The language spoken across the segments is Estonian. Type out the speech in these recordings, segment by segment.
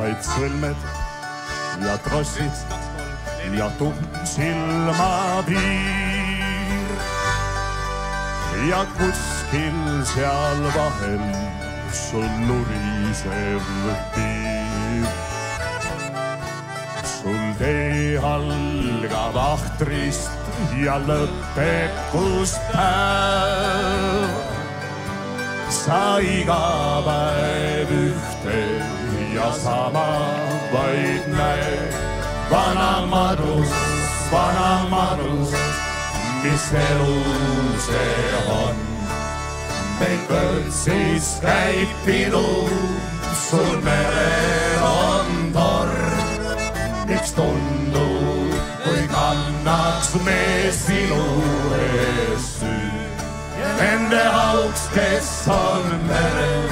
vaid sõlmed ja trossid ja silmapiir. Ja kuskil seal vahel sul lurisev tiib. Sul tee algab ahtrist ja lõpeb kust päev. Sa iga päev ühte ja sama vaid näed. Vana madrus, mis elu see on. Meil kõrtsis käib pidu, sul merel on torm. Miks tundub, kui kannaks me sinu ees süüd. Nende auks, kes on merel,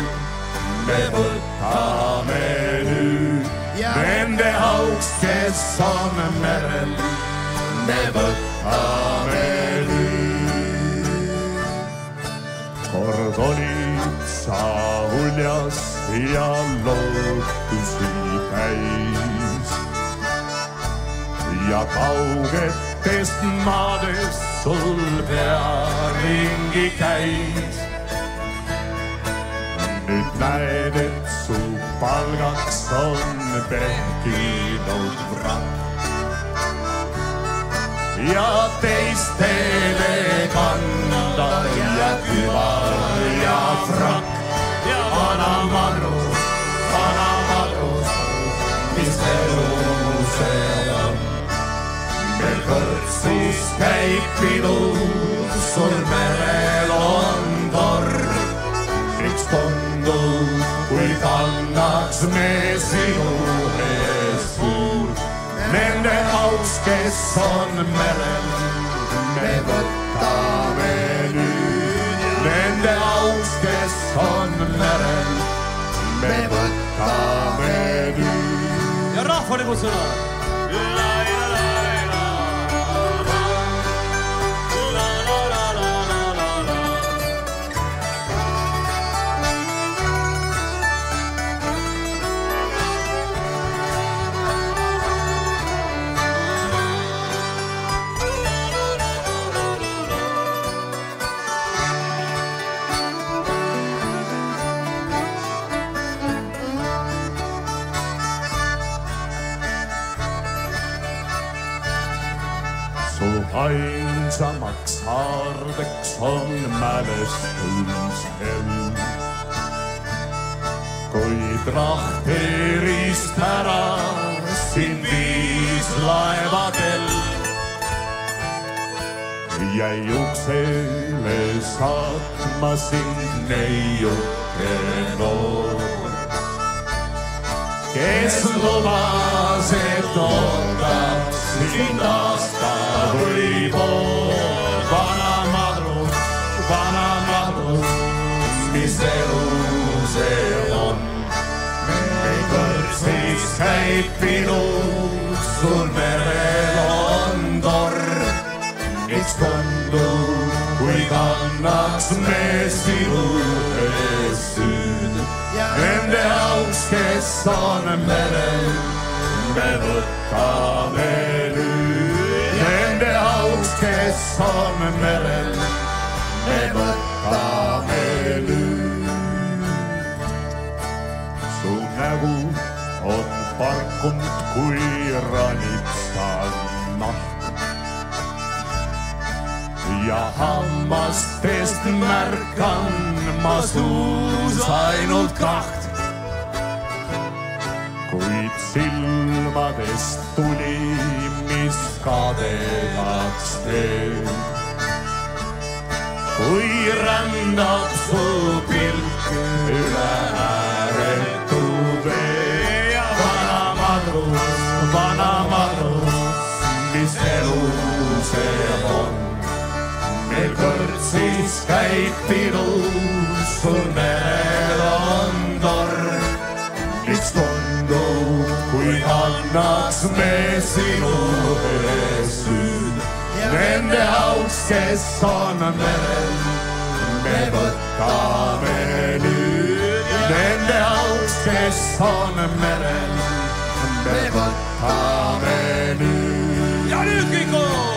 me võtame nüüd. Nende auks, kes on merel, me võtame nüüd. Kord olid sa uljas ja lootusi täis. Ja kaugetest maadest sul pea ringi käis. Nüüd näed, et su palgaks on pehkinud vrakk. Ja teistele kanda ja kübar ja frakk. Vana madrus, mis elu see on. Meil kõrtsis käib pidu, sul merel on torm. Miks tundub, kui kannaks me sinu ees suurt. Nende auks, kes on merel, me võtame nüüd. Nende auks, kes on merel, me võtame nüüd. Ja rahvalikud sõnad. Su ainsamaks haardeks on mälestushelm. Kui trahterist ära sind viis laevadel. Jäi uksele saatma sind neiuke noor. Kes lubas, et oodab sind aasta või pool. Vana madrus, mis elu see on. Meil kõrtsis käib pidu, sul merel on torm. Miks tundub, kui kannaks me sinu ees süüd. Nende auks, kes on merel, me võtame nüüd. Nende auks, kes on merel, me võtame nüüd. Su nägu on parkunud, kui ranitsa nahk. Ja hammastest märkan ma suus ainult kaht. Kuid silmadest tuli, mis kadedaks teeb. Kui rändab su pilk üle ääretu vee. Vana madrus, mis elu see on. Meil kõrtsis käib pidu, sul merel on torm. Miks tundub, kui annaks me sinu ees süüd. Nende auks, kes on merel, me võtame nüüd. Nende auks, kes on merel, me võtame nüüd. ja nüüd kõik koos.